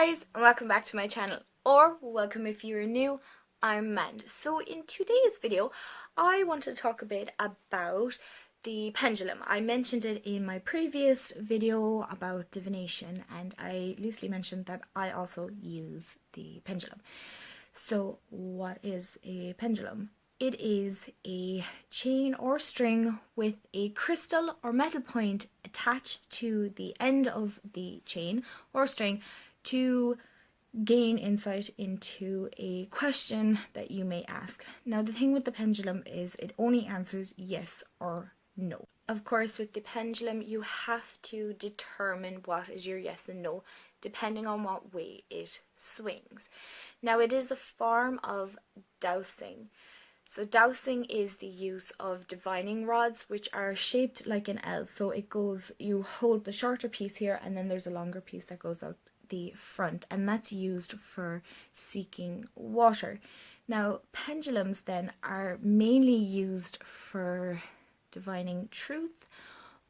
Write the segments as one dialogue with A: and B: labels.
A: guys, and welcome back to my channel, or welcome if you're new. I'm Mand. So in today's video I want to talk a bit about the pendulum. I mentioned it in my previous video about divination, and I loosely mentioned that I also use the pendulum. So what is a pendulum? It is a chain or string with a crystal or metal point attached to the end of the chain or string to gain insight into a question that you may ask. Now, the thing with the pendulum is it only answers yes or no. Of course, with the pendulum, you have to determine what is your yes and no, depending on what way it swings. Now, it is a form of dowsing. So dowsing is the use of divining rods, which are shaped like an L. So it goes, you hold the shorter piece here, and then there's a longer piece that goes out the front, and that's used for seeking water. Now, pendulums then are mainly used for divining truth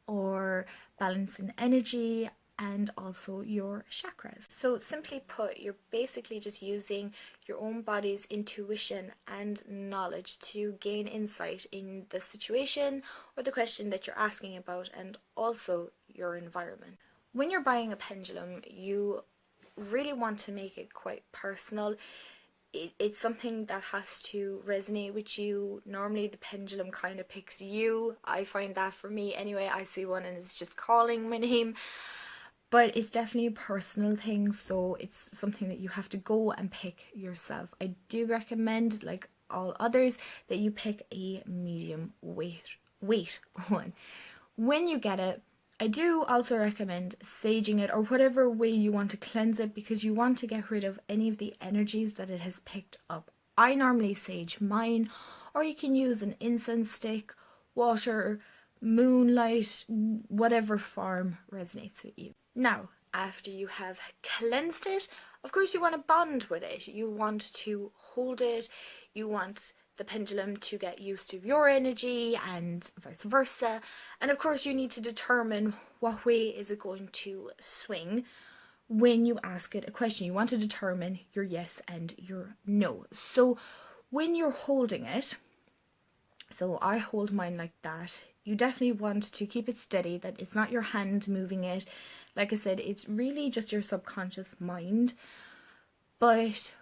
A: or balancing energy, and also your chakras. So simply put, you're basically just using your own body's intuition and knowledge to gain insight in the situation or the question that you're asking about, and also your environment. When you're buying a pendulum, you really want to make it quite personal. It's something that has to resonate with you. Normally the pendulum kind of picks you. I find that for me anyway. I see one and it's just calling my name. But it's definitely a personal thing, so it's something that you have to go and pick yourself. I do recommend, like all others, that you pick a medium weight one. When you get it, I do also recommend saging it, or whatever way you want to cleanse it, because you want to get rid of any of the energies that it has picked up. I normally sage mine, or you can use an incense stick, water, moonlight, whatever form resonates with you. Now, after you have cleansed it, of course you want to bond with it. You want to hold it. You want the pendulum to get used to your energy and vice versa. And of course you need to determine what way is it going to swing when you ask it a question. You want to determine your yes and your no. So when you're holding it, so I hold mine like that, you definitely want to keep it steady, that it's not your hand moving it. Like I said, it's really just your subconscious mind. But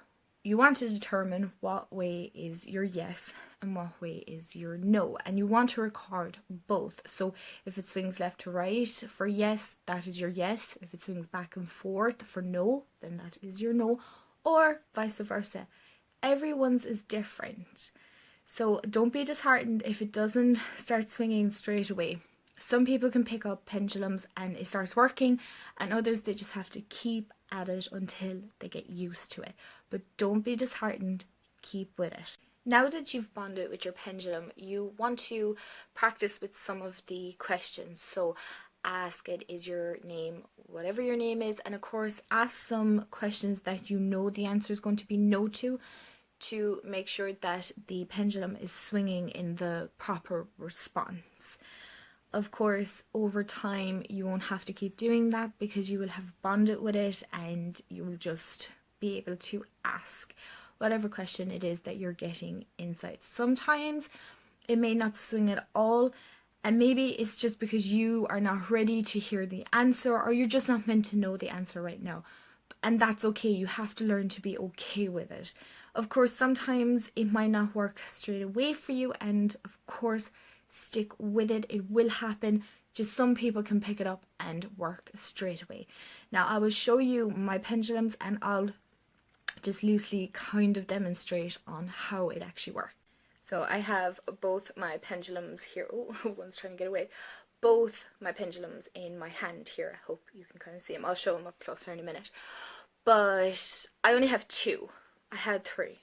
A: you want to determine what way is your yes and what way is your no. And you want to record both. So if it swings left to right for yes, that is your yes. If it swings back and forth for no, then that is your no. Or vice versa. Everyone's is different. So don't be disheartened if it doesn't start swinging straight away. Some people can pick up pendulums and it starts working, and others, they just have to keep at it until they get used to it. But don't be disheartened, keep with it. Now that you've bonded with your pendulum, you want to practice with some of the questions. So ask it, is your name whatever your name is, and of course ask some questions that you know the answer is going to be no to make sure that the pendulum is swinging in the proper response. Of course, over time, you won't have to keep doing that because you will have bonded with it, and you will just be able to ask whatever question it is that you're getting insights. Sometimes it may not swing at all, and maybe it's just because you are not ready to hear the answer, or you're just not meant to know the answer right now. And that's okay. You have to learn to be okay with it. Of course, sometimes it might not work straight away for you, and of course, stick with it. It will happen. Just some people can pick it up and work straight away. Now, I will show you my pendulums, and I'll just loosely kind of demonstrate on how it actually works. So I have both my pendulums here. Oh, one's trying to get away. Both my pendulums in my hand here. I hope you can kind of see them. I'll show them up closer in a minute. But I only have two. I had three,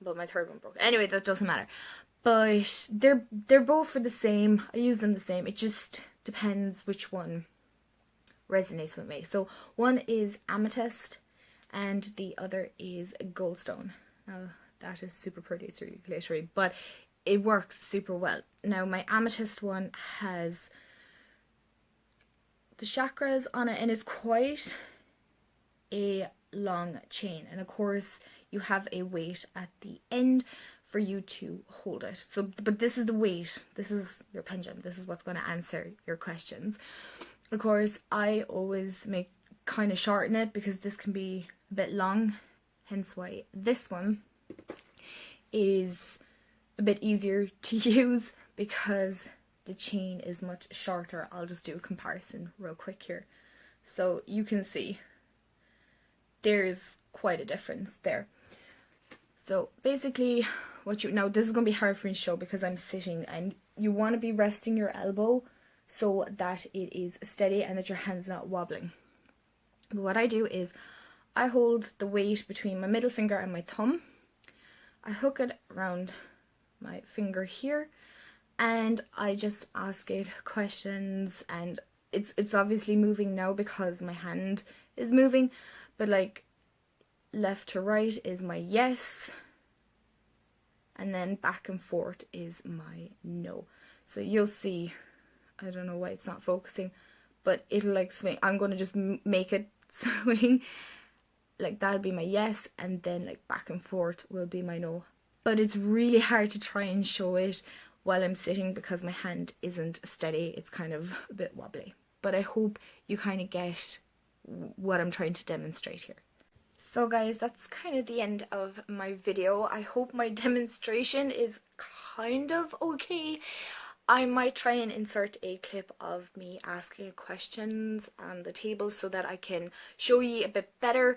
A: but my third one broke. Anyway, that doesn't matter. But they're both for the same. I use them the same. It just depends which one resonates with me. So one is amethyst and the other is goldstone. Now that is super pretty. It's really glittery, but it works super well. Now my amethyst one has the chakras on it, and it's quite a long chain, and of course you have a weight at the end for you to hold it. So, but this is the weight, this is your pendulum, this is what's going to answer your questions. Of course, I always kind of shorten it because this can be a bit long, hence why this one is a bit easier to use because the chain is much shorter. I'll just do a comparison real quick here. So you can see there's quite a difference there. So basically now this is going to be hard for me to show because I'm sitting, and you want to be resting your elbow so that it is steady and that your hand's not wobbling. But what I do is I hold the weight between my middle finger and my thumb. I hook it around my finger here, and I just ask it questions, and it's obviously moving now because my hand is moving, but like left to right is my yes, and then back and forth is my no. So you'll see, I don't know why it's not focusing, but it'll like swing. I'm going to just make it swing. Like that'll be my yes, and then like back and forth will be my no. But it's really hard to try and show it while I'm sitting because my hand isn't steady. It's kind of a bit wobbly. But I hope you kind of get what I'm trying to demonstrate here. So guys, that's kind of the end of my video. I hope my demonstration is kind of okay. I might try and insert a clip of me asking questions on the table so that I can show you a bit better.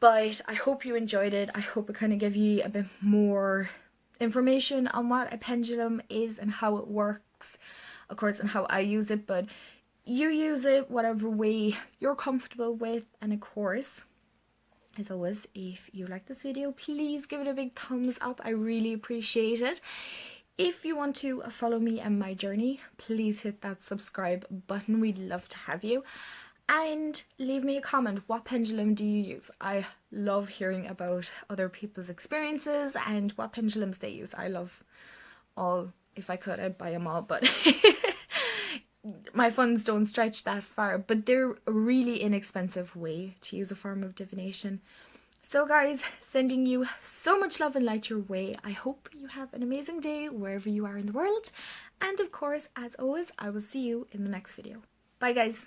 A: But I hope you enjoyed it. I hope it kind of gave you a bit more information on what a pendulum is and how it works, of course, and how I use it. But you use it whatever way you're comfortable with, and of course, as always, if you like this video, please give it a big thumbs up. I really appreciate it. If you want to follow me and my journey, please hit that subscribe button. We'd love to have you. And leave me a comment. What pendulum do you use? I love hearing about other people's experiences and what pendulums they use. I love all. If I could, I'd buy them all, but my funds don't stretch that far. But they're a really inexpensive way to use a form of divination. So guys, sending you so much love and light your way. I hope you have an amazing day wherever you are in the world. And of course, as always, I will see you in the next video. Bye guys.